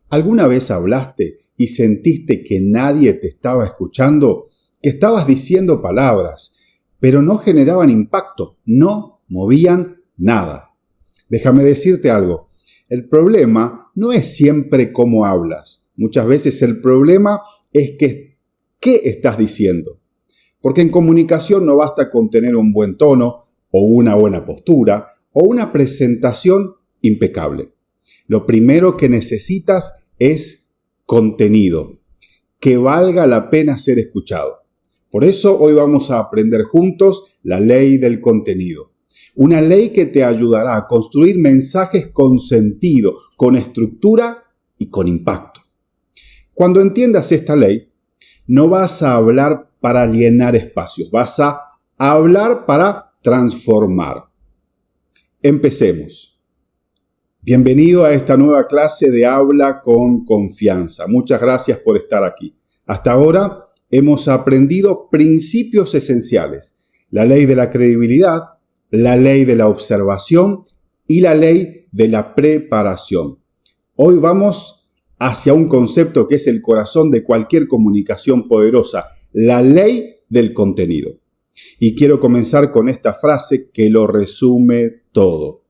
¿Alguna vez hablaste y sentiste que nadie te estaba escuchando? Que estabas diciendo palabras, pero no generaban impacto, no movían nada. Déjame decirte algo, el problema no es siempre cómo hablas. Muchas veces el problema es qué estás diciendo. Porque en comunicación no basta con tener un buen tono, o una buena postura, o una presentación impecable. Lo primero que necesitas es contenido, que valga la pena ser escuchado. Por eso hoy vamos a aprender juntos la ley del contenido. Una ley que te ayudará a construir mensajes con sentido, con estructura y con impacto. Cuando entiendas esta ley, no vas a hablar para llenar espacios, vas a hablar para transformar. Empecemos. Bienvenido a esta nueva clase de Habla con Confianza. Muchas gracias por estar aquí. Hasta ahora hemos aprendido principios esenciales. La ley de la credibilidad, la ley de la observación y la ley de la preparación. Hoy vamos hacia un concepto que es el corazón de cualquier comunicación poderosa, la ley del contenido. Y quiero comenzar con esta frase que lo resume todo.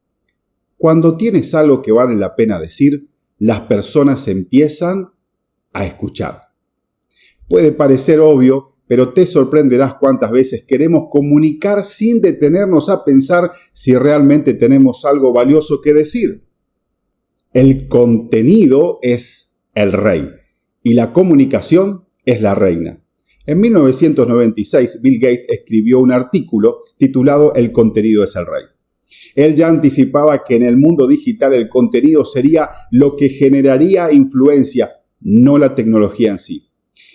Cuando tienes algo que vale la pena decir, las personas empiezan a escuchar. Puede parecer obvio, pero te sorprenderás cuántas veces queremos comunicar sin detenernos a pensar si realmente tenemos algo valioso que decir. El contenido es el rey y la comunicación es la reina. En 1996, Bill Gates escribió un artículo titulado El contenido es el rey. Él ya anticipaba que en el mundo digital el contenido sería lo que generaría influencia, no la tecnología en sí.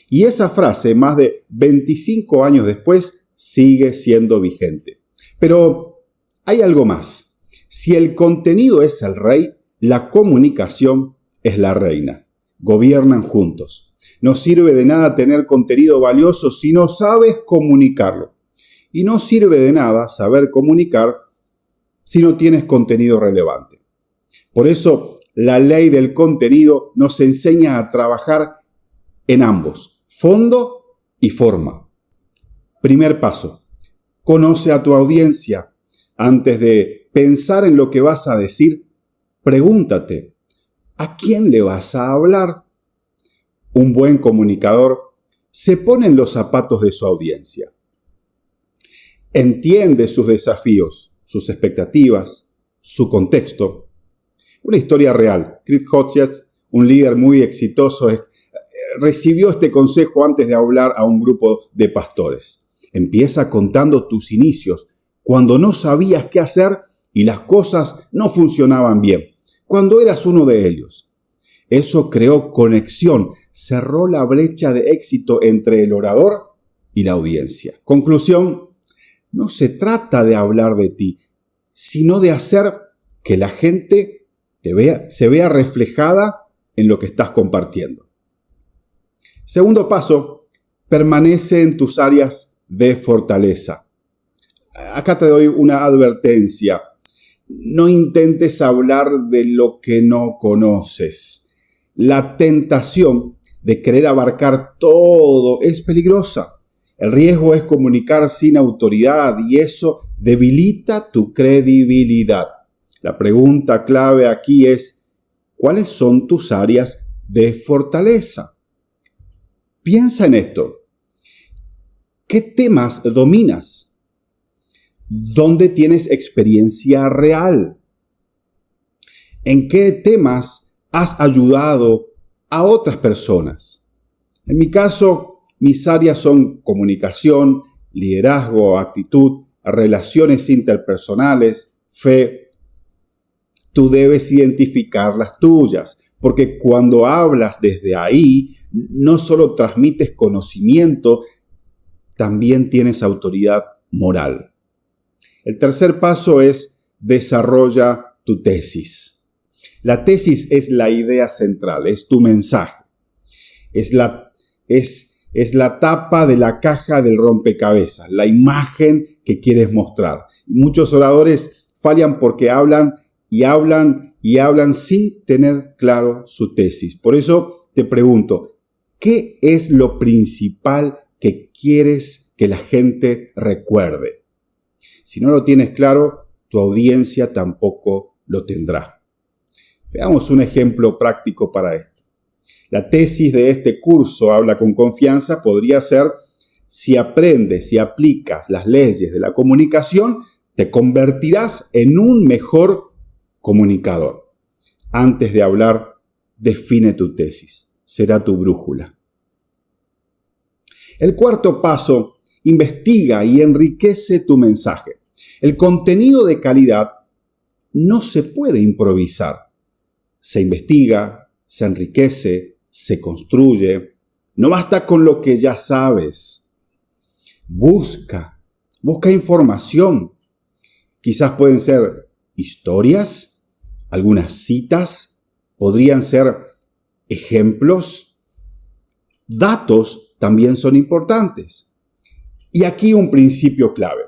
Y esa frase, más de 25 años después, sigue siendo vigente. Pero hay algo más. Si el contenido es el rey, la comunicación es la reina. Gobiernan juntos. No sirve de nada tener contenido valioso si no sabes comunicarlo. Y no sirve de nada saber comunicar si no tienes contenido relevante. Por eso, la ley del contenido nos enseña a trabajar en ambos, fondo y forma. Primer paso, conoce a tu audiencia. Antes de pensar en lo que vas a decir, pregúntate, ¿a quién le vas a hablar? Un buen comunicador se pone en los zapatos de su audiencia. Entiende sus desafíos, sus expectativas, su contexto. Una historia real. Chris Hodges, un líder muy exitoso, recibió este consejo antes de hablar a un grupo de pastores. Empieza contando tus inicios, cuando no sabías qué hacer y las cosas no funcionaban bien, cuando eras uno de ellos. Eso creó conexión, cerró la brecha de éxito entre el orador y la audiencia. Conclusión, no se trata de hablar de ti, sino de hacer que la gente se vea reflejada en lo que estás compartiendo. Segundo paso, permanece en tus áreas de fortaleza. Acá te doy una advertencia. No intentes hablar de lo que no conoces. La tentación de querer abarcar todo es peligrosa. El riesgo es comunicar sin autoridad y eso debilita tu credibilidad. La pregunta clave aquí es, ¿cuáles son tus áreas de fortaleza? Piensa en esto. ¿Qué temas dominas? ¿Dónde tienes experiencia real? ¿En qué temas has ayudado a otras personas? En mi caso, mis áreas son comunicación, liderazgo, actitud, relaciones interpersonales, fe. Tú debes identificar las tuyas, porque cuando hablas desde ahí, no solo transmites conocimiento, también tienes autoridad moral. El tercer paso es desarrolla tu tesis. La tesis es la idea central, es tu mensaje. Es la tapa de la caja del rompecabezas, la imagen que quieres mostrar. Muchos oradores fallan porque hablan y hablan sin tener claro su tesis. Por eso te pregunto, ¿qué es lo principal que quieres que la gente recuerde? Si no lo tienes claro, tu audiencia tampoco lo tendrá. Veamos un ejemplo práctico para esto. La tesis de este curso, Habla con Confianza, podría ser: si aprendes y aplicas las leyes de la comunicación, te convertirás en un mejor comunicador. Antes de hablar, define tu tesis. Será tu brújula. El cuarto paso: investiga y enriquece tu mensaje. El contenido de calidad no se puede improvisar. Se investiga, se enriquece, se construye. No basta con lo que ya sabes. Busca información. Quizás pueden ser historias, algunas citas, podrían ser ejemplos. Datos también son importantes. Y aquí un principio clave.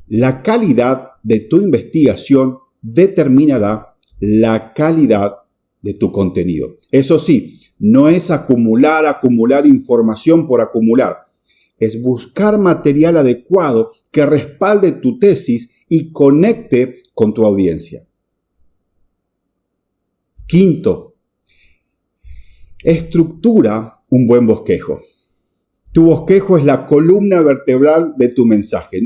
La calidad de tu investigación determinará la calidad de tu contenido. Eso sí, no es acumular información por acumular. Es buscar material adecuado que respalde tu tesis y conecte con tu audiencia. Quinto, estructura un buen bosquejo. Tu bosquejo es la columna vertebral de tu mensaje.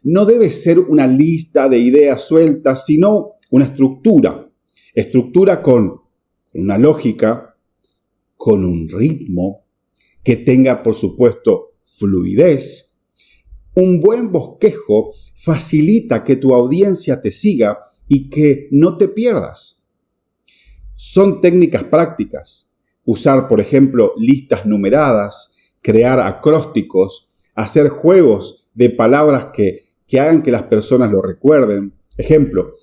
No debe ser una lista de ideas sueltas, sino una estructura. Estructura con una lógica, con un ritmo, que tenga, por supuesto, fluidez. Un buen bosquejo facilita que tu audiencia te siga y que no te pierdas. Son técnicas prácticas. Usar, por ejemplo, listas numeradas, crear acrósticos, hacer juegos de palabras que hagan que las personas lo recuerden. Ejemplo,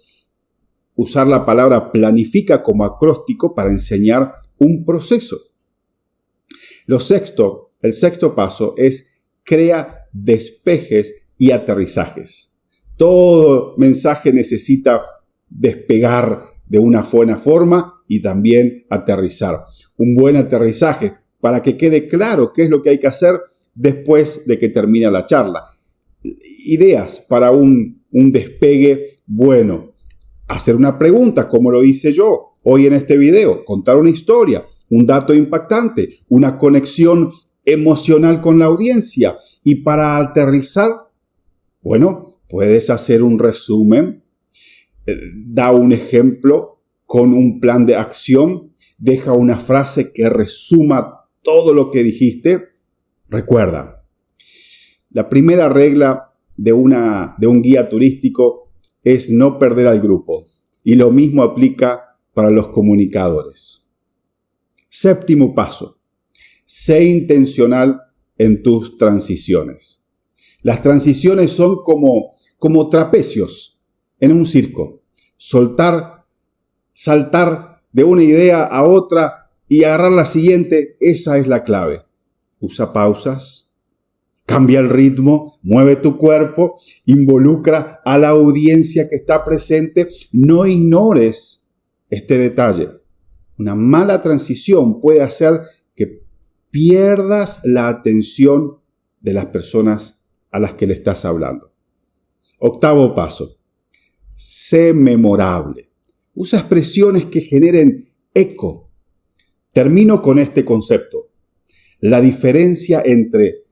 usar la palabra planifica como acróstico para enseñar un proceso. El sexto paso es: crea despejes y aterrizajes. Todo mensaje necesita despegar de una buena forma y también aterrizar. Un buen aterrizaje para que quede claro qué es lo que hay que hacer después de que termina la charla. Ideas para un despegue bueno. Hacer una pregunta, como lo hice yo hoy en este video. Contar una historia, un dato impactante, una conexión emocional con la audiencia. Y para aterrizar, bueno, puedes hacer un resumen, da un ejemplo con un plan de acción, deja una frase que resuma todo lo que dijiste. Recuerda, la primera regla de un guía turístico es no perder al grupo. Y lo mismo aplica para los comunicadores. Séptimo paso: sé intencional en tus transiciones. Las transiciones son como trapecios en un circo. Saltar de una idea a otra y agarrar la siguiente, esa es la clave. Usa pausas, cambia el ritmo, mueve tu cuerpo, involucra a la audiencia que está presente. No ignores este detalle. Una mala transición puede hacer que pierdas la atención de las personas a las que le estás hablando. Octavo paso: sé memorable. Usa expresiones que generen eco. Termino con este concepto. La diferencia entre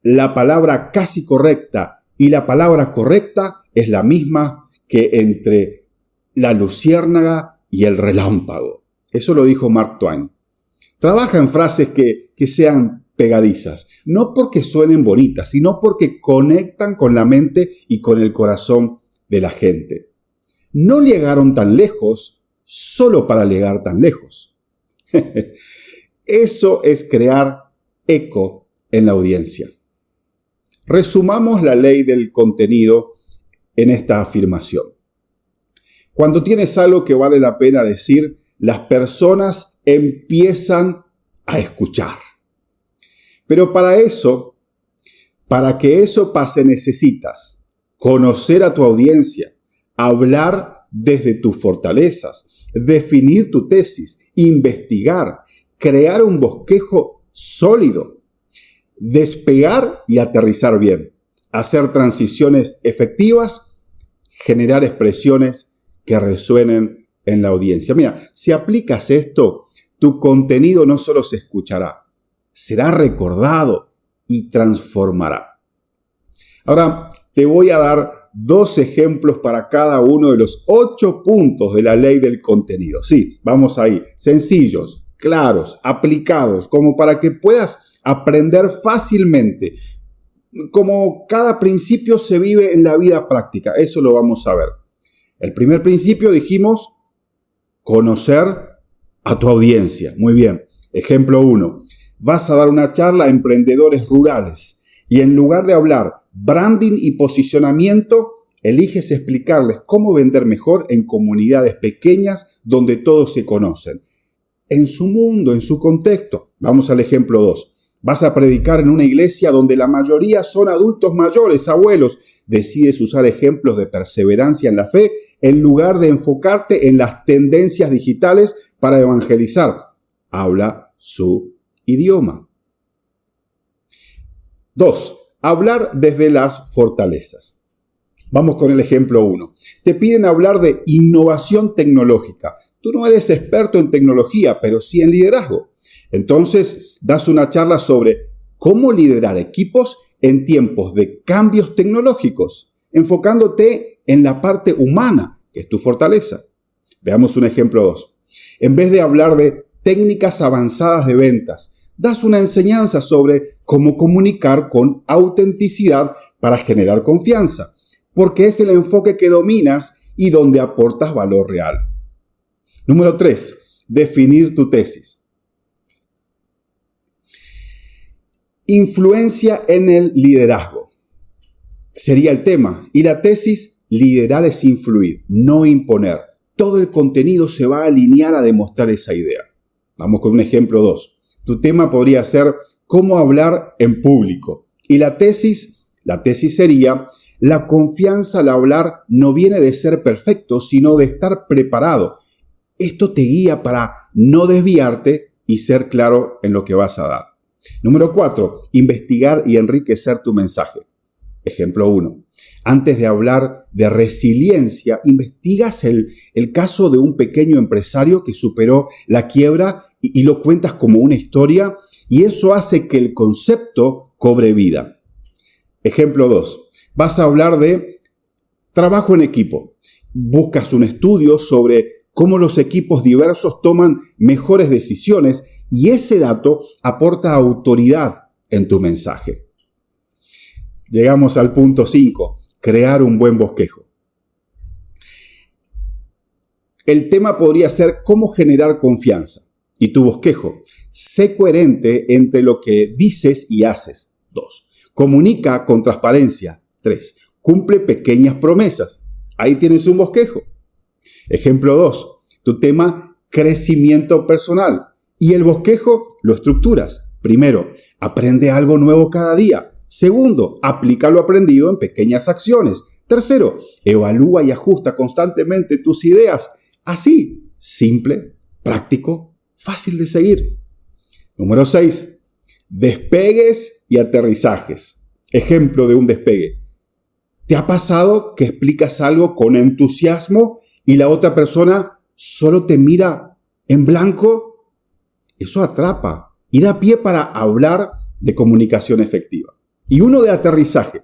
la palabra casi correcta y la palabra correcta es la misma que entre la luciérnaga y el relámpago. Eso lo dijo Mark Twain. Trabaja en frases que sean pegadizas, no porque suenen bonitas, sino porque conectan con la mente y con el corazón de la gente. No llegaron tan lejos solo para llegar tan lejos. Eso es crear eco en la audiencia. Resumamos la ley del contenido en esta afirmación. Cuando tienes algo que vale la pena decir, las personas empiezan a escuchar. Pero para que eso pase, necesitas conocer a tu audiencia, hablar desde tus fortalezas, definir tu tesis, investigar, crear un bosquejo sólido, despegar y aterrizar bien, hacer transiciones efectivas, generar expresiones que resuenen en la audiencia. Mira, si aplicas esto, tu contenido no solo se escuchará, será recordado y transformará. Ahora, te voy a dar 2 ejemplos para cada uno de los 8 puntos de la ley del contenido. Sí, vamos ahí, sencillos, claros, aplicados, como para que puedas aprender fácilmente. Como cada principio se vive en la vida práctica, eso lo vamos a ver. El primer principio dijimos, conocer a tu audiencia. Muy bien. Ejemplo 1. Vas a dar una charla a emprendedores rurales y en lugar de hablar branding y posicionamiento, eliges explicarles cómo vender mejor en comunidades pequeñas donde todos se conocen. En su mundo, en su contexto. Vamos al ejemplo 2. Vas a predicar en una iglesia donde la mayoría son adultos mayores, abuelos. Decides usar ejemplos de perseverancia en la fe en lugar de enfocarte en las tendencias digitales para evangelizar. Habla su idioma. 2. Hablar desde las fortalezas. Vamos con el ejemplo 1. Te piden hablar de innovación tecnológica. Tú no eres experto en tecnología, pero sí en liderazgo. Entonces, das una charla sobre cómo liderar equipos en tiempos de cambios tecnológicos, enfocándote en la parte humana, que es tu fortaleza. Veamos un ejemplo 2. En vez de hablar de técnicas avanzadas de ventas, das una enseñanza sobre cómo comunicar con autenticidad para generar confianza, porque es el enfoque que dominas y donde aportas valor real. Número 3. Definir tu tesis. Influencia en el liderazgo. Sería el tema. Y la tesis, liderar es influir, no imponer. Todo el contenido se va a alinear a demostrar esa idea. Vamos con un ejemplo 2. Tu tema podría ser cómo hablar en público. Y la tesis sería, la confianza al hablar no viene de ser perfecto, sino de estar preparado. Esto te guía para no desviarte y ser claro en lo que vas a dar. Número 4. Investigar y enriquecer tu mensaje. Ejemplo 1. Antes de hablar de resiliencia, investigas el caso de un pequeño empresario que superó la quiebra y lo cuentas como una historia y eso hace que el concepto cobre vida. Ejemplo 2. Vas a hablar de trabajo en equipo. Buscas un estudio sobre cómo los equipos diversos toman mejores decisiones y ese dato aporta autoridad en tu mensaje. Llegamos al punto 5, crear un buen bosquejo. El tema podría ser cómo generar confianza. Y tu bosquejo, sé coherente entre lo que dices y haces. 2. Comunica con transparencia. 3. Cumple pequeñas promesas. Ahí tienes un bosquejo. Ejemplo 2. Tu tema, crecimiento personal. Y el bosquejo lo estructuras. Primero, aprende algo nuevo cada día. Segundo, aplica lo aprendido en pequeñas acciones. Tercero, evalúa y ajusta constantemente tus ideas. Así, simple, práctico, fácil de seguir. Número 6. Despegues y aterrizajes. Ejemplo de un despegue. ¿Te ha pasado que explicas algo con entusiasmo y la otra persona solo te mira en blanco? Eso atrapa y da pie para hablar de comunicación efectiva. Y uno de aterrizaje.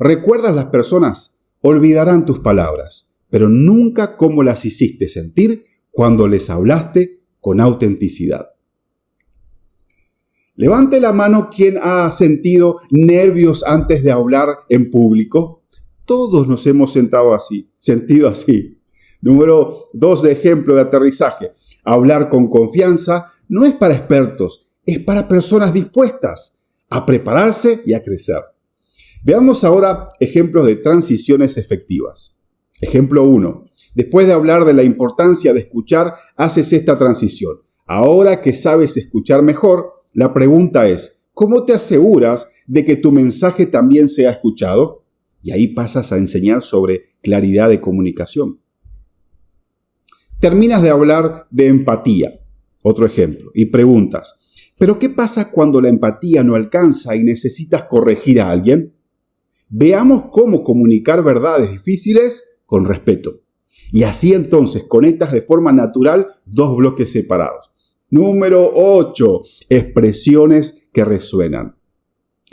¿Recuerdas las personas? Olvidarán tus palabras, pero nunca cómo las hiciste sentir cuando les hablaste con autenticidad. Levante la mano quien ha sentido nervios antes de hablar en público. Todos nos hemos sentido así. Número 2 de ejemplo de aterrizaje. Hablar con confianza no es para expertos, es para personas dispuestas a prepararse y a crecer. Veamos ahora ejemplos de transiciones efectivas. Ejemplo 1. Después de hablar de la importancia de escuchar, haces esta transición. Ahora que sabes escuchar mejor, la pregunta es, ¿cómo te aseguras de que tu mensaje también sea escuchado? Y ahí pasas a enseñar sobre claridad de comunicación. Terminas de hablar de empatía, otro ejemplo, y preguntas, ¿pero qué pasa cuando la empatía no alcanza y necesitas corregir a alguien? Veamos cómo comunicar verdades difíciles con respeto. Y así entonces conectas de forma natural dos bloques separados. Número 8. Expresiones que resuenan.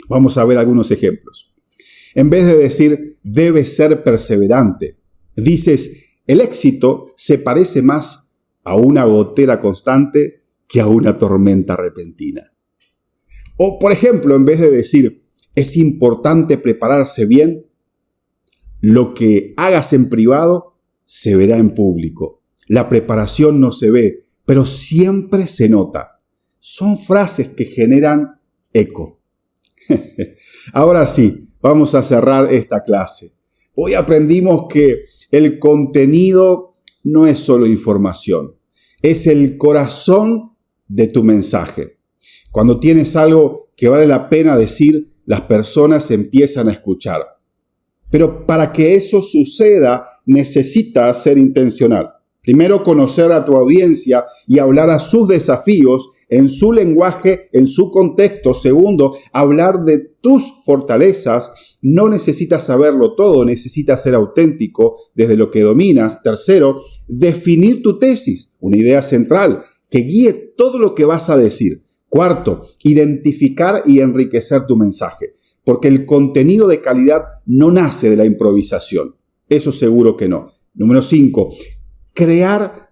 Vamos a ver algunos ejemplos. En vez de decir, debes ser perseverante, dices, el éxito se parece más a una gotera constante que a una tormenta repentina. O, por ejemplo, en vez de decir, es importante prepararse bien, lo que hagas en privado se verá en público. La preparación no se ve, pero siempre se nota. Son frases que generan eco. Ahora sí, vamos a cerrar esta clase. Hoy aprendimos que el contenido no es solo información, es el corazón de tu mensaje. Cuando tienes algo que vale la pena decir, las personas empiezan a escuchar. Pero para que eso suceda, necesitas ser intencional. Primero, conocer a tu audiencia y hablar a sus desafíos en su lenguaje, en su contexto. Segundo, hablar de tus fortalezas. No necesitas saberlo todo, necesitas ser auténtico desde lo que dominas. Tercero, definir tu tesis, una idea central que guíe todo lo que vas a decir. Cuarto, identificar y enriquecer tu mensaje, porque el contenido de calidad no nace de la improvisación. Eso seguro que no. Número 5, crear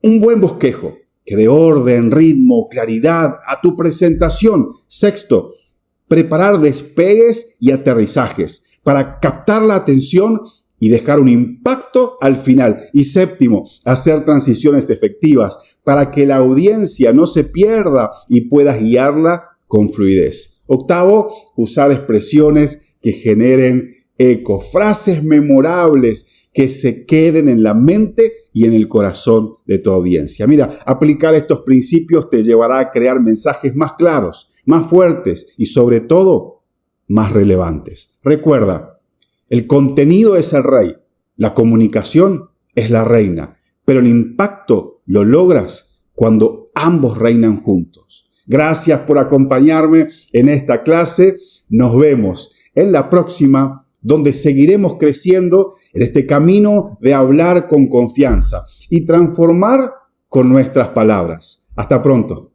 un buen bosquejo que dé orden, ritmo, claridad a tu presentación. Sexto, preparar despegues y aterrizajes para captar la atención y dejar un impacto al final. Y séptimo, hacer transiciones efectivas para que la audiencia no se pierda y puedas guiarla con fluidez. Octavo, usar expresiones que generen eco, frases memorables que se queden en la mente y en el corazón de tu audiencia. Mira, aplicar estos principios te llevará a crear mensajes más claros, más fuertes y sobre todo, más relevantes. Recuerda, el contenido es el rey, la comunicación es la reina, pero el impacto lo logras cuando ambos reinan juntos. Gracias por acompañarme en esta clase. Nos vemos en la próxima, donde seguiremos creciendo en este camino de hablar con confianza y transformar con nuestras palabras. Hasta pronto.